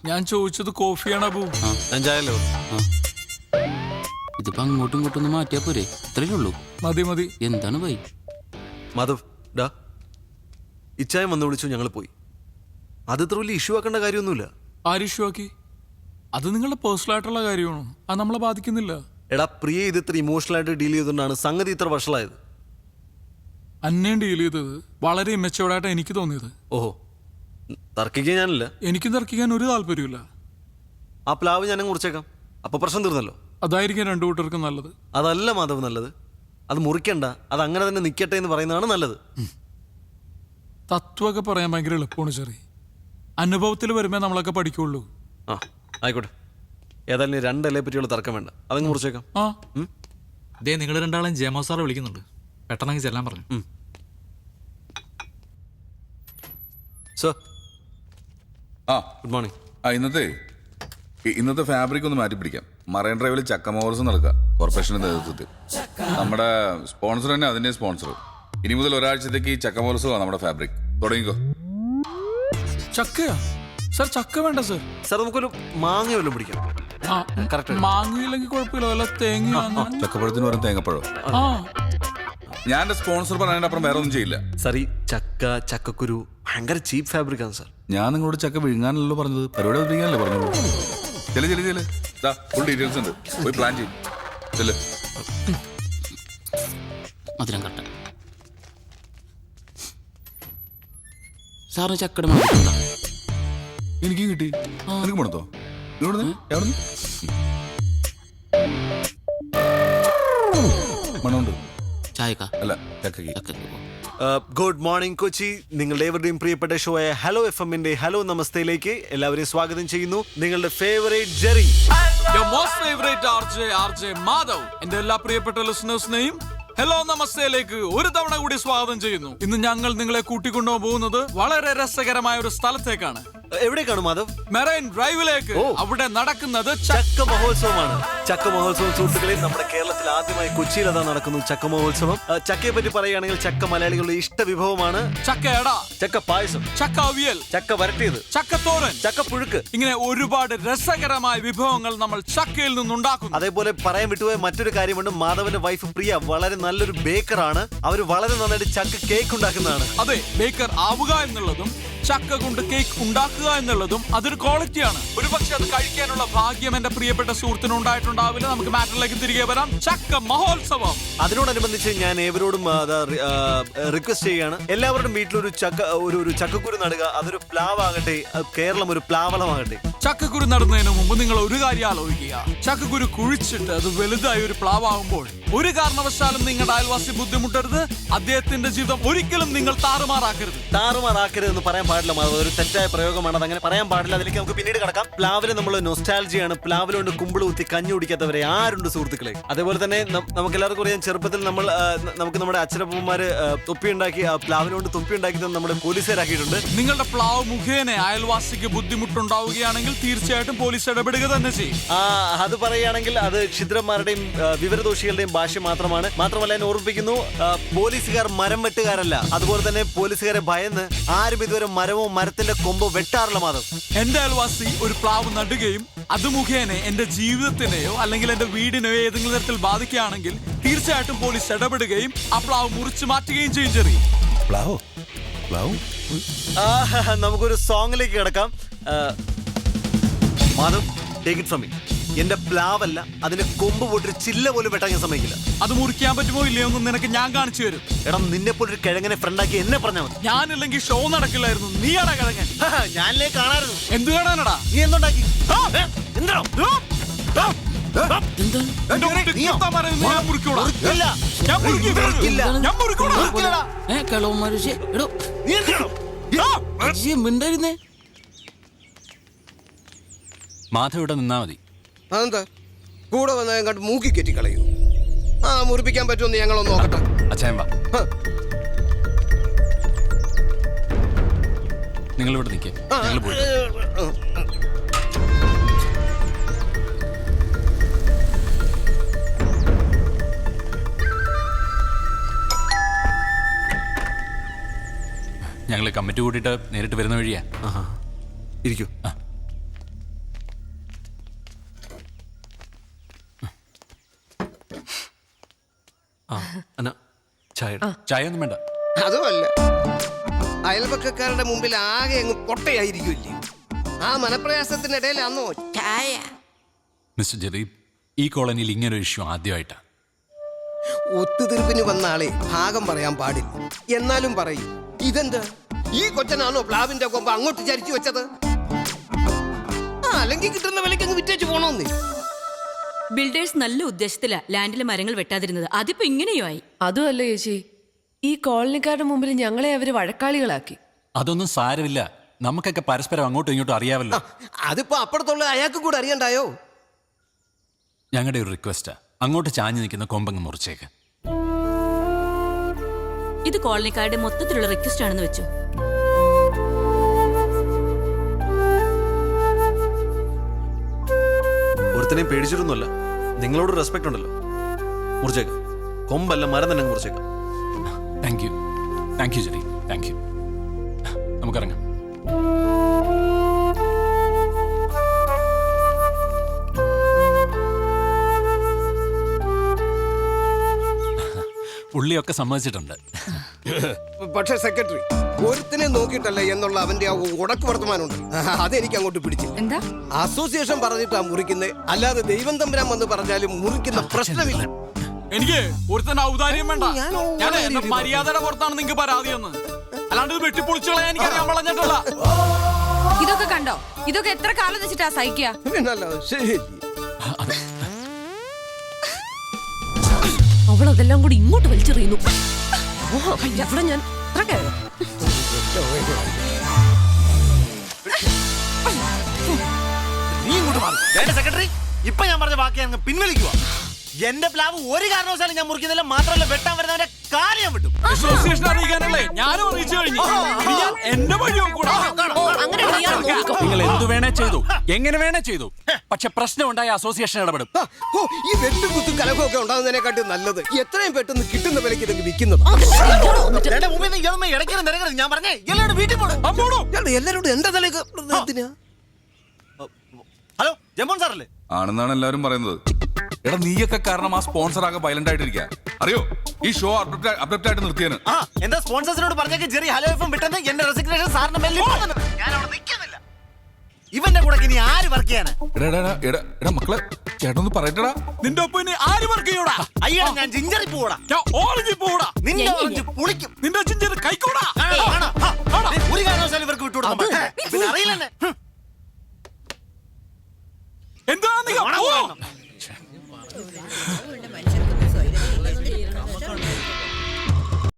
ഞാൻ ചോദിച്ചത് കോഫിയാണ് അബു. അഞ്ചായല്ലോ. ഇതിപ്പോ അങ്ങോട്ടും ഇങ്ങോട്ടും ഒന്ന് മാറ്റിയാ പോരെ? ഇത്രയേ ഉള്ളൂ. മതി മതി. എന്താണ് ബൈ? മാധവ് ഡാ, ഇച്ചായം വന്ന് വിളിച്ചു, ഞങ്ങൾ പോയി. അത് ഇത്ര വലിയ ഇഷ്യൂ ആക്കേണ്ട കാര്യമൊന്നുമില്ല. ആര് ഇഷ്യൂ ആക്കി? അത് നിങ്ങളുടെ പേഴ്സണൽ ആയിട്ടുള്ള കാര്യമാണ്, അത് നമ്മളെ ബാധിക്കുന്നില്ല. എടാ പ്രിയ, ഇത് ഇത്ര ഇമോഷണൽ ആയിട്ട് ഡീൽ ചെയ്തുകൊണ്ടാണ് സംഗതി ഇത്ര വഷളായത്. അന്നേം ഡീൽ ചെയ്തത് വളരെ ഇമ്മച്ചുവേർഡായിട്ട് എനിക്ക് തോന്നിയത്. ഓഹോ, തർക്കിക്കാൻ ഞാനില്ല. എനിക്കും തർക്കിക്കാൻ ഒരു താല്പര്യമില്ല. ആ പ്ലാവ് ഞാനും മുറിച്ചേക്കാം, അപ്പൊ പ്രശ്നം തീർന്നല്ലോ. അതായിരിക്കും രണ്ടു കൂട്ടർക്കും നല്ലത്. അതല്ല മാധവ് നല്ലത്, അത് മുറിക്കണ്ട, അത് അങ്ങനെ തന്നെ നിൽക്കട്ടെ എന്ന് പറയുന്നതാണ് നല്ലത്. തത്വമൊക്കെ പറയാൻ ഭയങ്കര എളുപ്പമാണ് ചെറിയ. അനുഭവത്തിൽ വരുമ്പോ നമ്മളൊക്കെ പഠിക്കുള്ളൂ. ആ ആയിക്കോട്ടെ, ഏതായാലും 2 ഇലയെ പറ്റിയുള്ള തർക്കം വേണ്ട, അതങ്ങ് മുറിച്ചേക്കാം. ആ ദേ നിങ്ങൾ രണ്ടാളും ജയമോ സാറെ വിളിക്കുന്നുണ്ട്, പെട്ടെന്ന് ചെല്ലാൻ പറഞ്ഞു. സർ ആ ഗുഡ് മോർണിംഗ്. ഇന്നത്തെ ഫാബ്രിക് ഒന്ന് മാറ്റി പിടിക്കാം. മറൈൻ ഡ്രൈവിൽ ചക്കമോർസ് നടക്കുക കോർപ്പറേഷന്റെ നേതൃത്വത്തിൽ. നമ്മുടെ സ്പോൺസർ തന്നെ അതിന്റെ സ്പോൺസർ. ഇനി മുതൽ ഒരാഴ്ചത്തേക്ക് ഈ ചക്കമോർസമാണ് നമ്മുടെ ഫാബ്രിക്. തുടങ്ങിക്കോ. ചക്കയാ സർ? ചക്ക വേണ്ട സർ. സാർ നമുക്കൊരു മാങ്ങ വല്ലതും പിടിക്കാം. മാങ്ങയില്ലെങ്കിൽ കുഴപ്പമില്ല, വല്ല തേങ്ങ. ചക്കപ്പഴത്തിന് വരും തേങ്ങപ്പഴം. ആ ഞാൻ എന്റെ സ്പോൺസർ പറഞ്ഞതിന്റെ അപ്പുറം വേറെ ഒന്നും ചെയ്യില്ല. സാർ ഈ ചക്കക്കുരു ഭയങ്കര ചീപ്പ് ഫാബ്രിക് ആണ് സാർ. ഞാൻ നിങ്ങളോട് ചക്ക വിഴുങ്ങാനല്ലോ പറഞ്ഞത്, പരിപാടി അവതരിക്കാനല്ലേ പറഞ്ഞത്. ചെല് ഫുൾ ഡീറ്റെയിൽസ് ഉണ്ട്, പോയി പ്ലാൻ ചെയ്യും. മധുരം കട്ട സാറിന് ചക്കട മണത്തുണ്ടോ? എനിക്ക് കിട്ടി. എനിക്ക് മണത്തോ? മണമുണ്ട്. ചായക്ക അല്ല ചക്കക്ക്. Good morning Kochi. നിങ്ങളുടെ ഏവരുടെയും പ്രിയപ്പെട്ട ഷോയായ ഹലോ FM-ന്റെ ഹലോ നമസ്തയിലേക്ക് എല്ലാവരെയും സ്വാഗതം ചെയ്യുന്നു. നിങ്ങളുടെ favourite Jerry, most favourite RJ Madhav, എന്റെ എല്ലാ പ്രിയപ്പെട്ട ലിസണേഴ്സിനെയും ഹലോ നമസ്തയിലേക്ക് ഒരു തവണ കൂടി സ്വാഗതം ചെയ്യുന്നു. ഇന്ന് ഞങ്ങൾ നിങ്ങളെ കൂട്ടിക്കൊണ്ടുപോകാൻ പോകുന്നത് വളരെ രസകരമായ ഒരു സ്ഥലത്തേക്കാണ്. എവിടേക്കാണ് മാധവ്? മെറൈൻ ഡ്രൈവിലേക്ക്. അവിടെ നടക്കുന്നത് ചക്ക മഹോത്സവമാണ്. ചക്ക മഹോത്സവം സുഹൃത്തുക്കളെ, നമ്മുടെ കേരളത്തിൽ ആദ്യമായി കൊച്ചിയിൽ അതാ നടക്കുന്നു ചക്ക മഹോത്സവം. ചക്കയെ പറ്റി പറയുകയാണെങ്കിൽ ചക്ക മലയാളികളുടെ ഇഷ്ട വിഭവമാണ്. ചക്കയട, ചക്ക പായസം, ചക്ക അവിയൽ, ചക്ക വരട്ടിയത്, ചക്കത്തോരൻ, ചക്ക പുഴുക്ക്, ഇങ്ങനെ ഒരുപാട് രസകരമായ വിഭവങ്ങൾ നമ്മൾ ചക്കയിൽ നിന്നുണ്ടാക്കുന്നു. അതേപോലെ പറയാൻ വിട്ടുപോയ മറ്റൊരു കാര്യമുണ്ട്. മാധവന്റെ വൈഫ് പ്രിയ വളരെ നല്ലൊരു ബേക്കറാണ്. അവർ വളരെ നന്നായിട്ട് ചക്ക കേക്ക് ഉണ്ടാക്കുന്നതാണ്. അതെ, ബേക്കർ ആവുക എന്നുള്ളതും ചക്ക കൊണ്ട് കേക്ക് ഉണ്ടാക്കുക എന്നുള്ളതും അതൊരു ക്വാളിറ്റിയാണ്. ഒരുപക്ഷെ അത് കഴിക്കാനുള്ള ഭാഗ്യം എന്റെ പ്രിയപ്പെട്ട സുഹൃത്തിന് ഉണ്ടായിട്ടുണ്ടാവില്ല. നമുക്ക് മാറ്ററിലേക്ക് തിരികെ വരാം. ചക്ക മഹോത്സവം. അതിനോടനുബന്ധിച്ച് ഞാൻ ഏവരോടും റിക്വസ്റ്റ് ചെയ്യുകയാണ്, എല്ലാവരുടെയും വീട്ടിലൊരു ഒരു ചക്കക്കുരു നടുക. അതൊരു പ്ലാവാകട്ടെ, കേരളം ഒരു പ്ലാവളമാകട്ടെ. ചക്കക്കുരു നടുന്നതിന് മുമ്പ് നിങ്ങൾ ഒരു കാര്യം ആലോചിക്കുക. ചക്കക്കുരു കുഴിച്ചിട്ട് അത് വലുതായി ഒരു പ്ലാവാകുമ്പോൾ ഒരു കാരണവശാലും നിങ്ങളുടെ അയൽവാസി ബുദ്ധിമുട്ടരുത്. അദ്ദേഹത്തിന്റെ ജീവിതം ഒരിക്കലും നിങ്ങൾ താറുമാറാക്കരുത് എന്ന് പറയാൻ പാടില്ല. ഒരു തെറ്റായ പ്രയോഗമാണ്, അതങ്ങനെ പറയാൻ പാടില്ല. അതിലേക്ക് നമുക്ക് പിന്നീട് കടക്കാം. പ്ലാവിലെ നമ്മൾ നൊസ്റ്റാൾജിയാണ്. പ്ലാവിലുണ്ട് കുമ്പിള് കുത്തി കഞ്ഞി കുടിക്കാത്തവരെ ആരുണ്ട് സുഹൃത്തുക്കളെ? അതേപോലെ തന്നെ നമുക്ക് എല്ലാവർക്കും അറിയാം, ചെറുപ്പത്തിൽ നമുക്ക് നമ്മുടെ അച്ഛനപ്പന്മാര് തൊപ്പി ഉണ്ടാക്കി, പ്ലാവിനോണ്ട് തൊപ്പി ഉണ്ടാക്കി നമ്മുടെ പോലീസുകാരാക്കിയിട്ടുണ്ട്. നിങ്ങളുടെ പ്ലാവ് മുഖേന അയൽവാസിക്ക് ബുദ്ധിമുട്ടുണ്ടാവുകയാണെങ്കിൽ തീർച്ചയായിട്ടും പോലീസ് ഇടപെടുക തന്നെ ചെയ്യും. അത് പറയുകയാണെങ്കിൽ അത് ക്ഷുദ്രന്മാരുടെയും വിവരദോഷികളുടെയും ഭാഷ മാത്രമാണ്. മാത്രമല്ല ഞാൻ ഓർമ്മിപ്പിക്കുന്നു, പോലീസുകാർ മരം വെട്ടുകാരല്ല. അതുപോലെ തന്നെ പോലീസുകാരെ ഭയന്ന് ആരും ഇതുവരെ മരമോ മരത്തിന്റെ കൊമ്പോ വെട്ടാറില്ല മാധവ്. എന്റെ അയൽവാസി ഒരു പ്ലാവ് നടുകയും അത് മുഖേന എന്റെ ജീവിതത്തിനെയോ അല്ലെങ്കിൽ എന്റെ വീടിനെയോ ഏതെങ്കിലും തരത്തിൽ ബാധിക്കുകയാണെങ്കിൽ തീർച്ചയായിട്ടും പോലീസ് ഇടപെടുകയും ആ പ്ലാവ് മുറിച്ചു മാറ്റുകയും ചെയ്യും. ചെറിയ നമുക്കൊരു സോങ്ങിലേക്ക് കിടക്കാം. Madhav, take it from me. എന്റെ പ്ലാവല്ല, അതിന് കൊമ്പ് പോട്ടൊരു ചില്ല പോലും വെട്ടാൻ ഞാൻ സമ്മതിക്കില്ല. അത് മുറിക്കാൻ പറ്റുമോ ഇല്ലയോ എന്ന് നിനക്ക് ഞാൻ കാണിച്ചു തരും. എടാ, നിന്നെ പോലൊരു കിഴങ്ങനെ ഫ്രണ്ടാക്കി എന്നെ പറഞ്ഞാൽ മതി. ഞാനില്ലെങ്കിൽ ഷോ നടക്കില്ലായിരുന്നു. നീയാടാ കിഴങ്ങൻ. ഞാനില്ലേ കാണായിരുന്നു. എന്ത് കാണാനടാ? നീ എന്തുണ്ടാക്കി? മാധവ് ഇവിടെ നിന്നാ മതി. അതെന്താ കൂടെ വന്ന കണ്ട് മൂക്കി കെറ്റി കളയൂ? മുറിപ്പിക്കാൻ പറ്റുമെന്ന് ഞങ്ങളൊന്ന് നോക്കട്ടെ. അച്ഛൻ വാ, നിങ്ങൾ ഇവിടെ നിൽക്കേ. ഞങ്ങൾ പോയി. ഞങ്ങൾ കമ്മിറ്റി കൂട്ടിയിട്ട് നേരിട്ട് വരുന്ന വഴിയാ. ഇരിക്കൂ. ചായ ഒന്നും വേണ്ട. അതുമല്ല, അയൽപക്കക്കാരുടെ മുമ്പിൽ ആകെ അങ്ങ് പൊട്ടയായിരിക്കില്ലേ? ആ മനപ്രയാസത്തിനിടയിൽ അന്നോ ചായ. മിസ്റ്റർ ജെറീബ്, ഈ കോളനിയിൽ ഇങ്ങനെ ഒരു ഇഷ്യൂ ആദ്യമായിട്ടാ. ഒത്തുതീർപ്പിന് വന്ന ആളെ ഭാഗം പറയാൻ പാടില്ല. എന്നാലും പറയും, ഇതെന്താ ഈ കൊച്ചനാണോ പ്ലാവിന്റെ കൊമ്പ് അങ്ങോട്ട് ചരിച്ചു വെച്ചത്? അല്ലെങ്കിൽ കിട്ടുന്ന വിലക്ക് അങ്ങ് വിറ്റേച്ച് പോണോന്ന്. ബിൽഡേഴ്സ് നല്ല ഉദ്ദേശത്തിലാ ലാൻഡിലെ മരങ്ങൾ വെട്ടാതിരുന്നത്. അതിപ്പോ ഇങ്ങനെയോ ആയി. അതുമല്ല ചേച്ചി, ഈ കോളനിക്കാരുടെ മുമ്പിൽ ഞങ്ങളെ അവര് വഴക്കാളികളാക്കി. അതൊന്നും സാരമില്ല, നമുക്കൊക്കെ പരസ്പരം അങ്ങോട്ടും ഇങ്ങോട്ടും അറിയാമല്ലോ. അതിപ്പോ അപ്പുറത്തുള്ള അയാൾക്ക് കൂടെ അറിയണ്ടായോ? ഞങ്ങളുടെ ഒരു റിക്വസ്റ്റാ, അങ്ങോട്ട് ചാഞ്ഞു നിൽക്കുന്ന കൊമ്പങ്ങ് മുറിച്ചേക്ക്. ഇത് കോളനിക്കാരുടെ മൊത്തത്തിലുള്ള റിക്വസ്റ്റ് ആണെന്ന് വെച്ചു. ഒരുത്തനെയും പേടിച്ചിട്ടൊന്നുമല്ല, നിങ്ങളോട് റെസ്പെക്ട് ഉണ്ടല്ലോ. മുറിച്ചേക്കാം, കൊമ്പല്ല മരം തന്നെ മുറിച്ചേക്കാം. Thank you Jerry, thank you. നമുക്കിറങ്ങാം. പുള്ളിയൊക്കെ സമ്മതിച്ചിട്ടുണ്ട്. പക്ഷെ സെക്രട്ടറി, ഒരുത്തിനെ നോക്കിയിട്ടല്ല എന്നുള്ള അവന്റെ ആ ഉടക്ക് വർത്തമാനമുണ്ട്, അതെനിക്ക് അങ്ങോട്ട് പിടിച്ചു. എന്താ അസോസിയേഷൻ പറഞ്ഞിട്ടാ മുറിക്കുന്നത്, അല്ലാതെ ദൈവം തമ്പുരാൻ വന്ന് പറഞ്ഞാലും മുറിക്കുന്ന പ്രശ്നമില്ല. എനിക്ക് ഒരുത്തൻ ഔദാര്യം വേണ്ട. ഞാൻ ഞാൻ എന്റെ മര്യാദയുടെ പുറത്താണ് നിങ്ങൾക്ക് പരാതിയെന്ന്. അല്ലാണ്ട് ഇത് വെട്ടിപ്പൊളിച്ചുകളയാൻ എനിക്കറിയാൻ വളഞ്ഞിട്ടല്ല. ഇതൊക്കെ കണ്ടോ? ഇതൊക്കെ എത്ര കാലം വെച്ചിട്ടാ സഹിക്കുക? പിന്നല്ലാതെ ശരി. അവളതെല്ലാം കൂടി ഇങ്ങോട്ട് വലിച്ചെറിയുന്നു. ഇവിടെ ഞാൻ നീ ഇങ്ങോട്ട് മാറി. സെക്രട്ടറി, ഇപ്പൊ ഞാൻ പറഞ്ഞ ബാക്കി അങ്ങ് പിൻവലിക്കുക. എന്റെ പ്ലാവ് ഒരു കാരണവശാലും ഞാൻ മുറിക്കുന്നില്ല. മാത്രമല്ല, വെട്ടാൻ വരുന്നവന്റെ കാര്യം വിട്ടു. അസോസിയേഷൻ അറിയിക്കാനല്ലേ ഞാനും അറിയിച്ചു കഴിഞ്ഞു. ഇനി ഞാൻ എന്റെ വഴി നോക്കൂടാ. നിങ്ങൾ എന്തു വേണേ ചെയ്തു, എങ്ങനെ വേണേ ചെയ്തു, പക്ഷെ പ്രശ്നം ഉണ്ടായ അസോസിയേഷൻ ഇടപെടും. ഈ വെട്ടും കുത്തും കലഹമൊക്കെ ഉണ്ടാകുന്നതിനെക്കാട്ടും നല്ലത് എത്രയും പെട്ടെന്ന് കിട്ടുന്ന വിലക്ക് ഇതൊക്കെ വിൽക്കുന്നത്. എന്റെ മുമ്പിൽ നിന്ന് ഇയാളും ഇടയ്ക്ക് നിരങ്ങരുത്. ഞാൻ പറഞ്ഞേ, എല്ലാവരും വീട്ടിൽ പോകണം. എല്ലാരോടും എന്റെ തലേക്ക് എന്തിനാ? ഹലോ, ജമോൻ സാറല്ലേ? ആണെന്നാണ് എല്ലാവരും പറയുന്നത്. എടാ, നീയൊക്കെ കാരണം ആ സ്പോൺസർ ആകെ വയലന്റ് ആയിട്ടിരിക്കുക. അറിയോ, ഈ ഷോ അബ്രപ്റ്റ് ആയിട്ട് നിർത്തിയാണ്. എന്താ സ്പോൺസേഴ്സിനോട് പറഞ്ഞേക്ക് ജെറി ഹലോ എഫും വിട്ടെന്ന് എന്റെ റെസിഗ്നേഷൻ സാറിന് മേലിൽ ഞാൻ അവിടെ നിൽക്കുന്നില്ല. ഇവന്റെ കൂടെ ഇനി ആര് വർക്ക് ചെയ്യാനാ? എടാ മക്കളെ, ചേട്ടനൊന്ന് പറയട്ടടാ. നിന്റെ ഒപ്പം ഇനി ആര് വർക്ക് ചെയ്യൂടാ? അയ്യോ, ഞാൻ ജിഞ്ചറി പോടാ. ഞാൻ ഓറഞ്ച് പോടാ. നിന്റെ ഓറഞ്ച് പുളിക്കും. നിന്റെ ജിഞ്ചർ കൈക്കൂടാ. ഒരു കാരണവശാലും ഇവർക്ക് വിട്ടുകൊടുക്കാൻ അറിയില്ലെന്നെ. എന്താ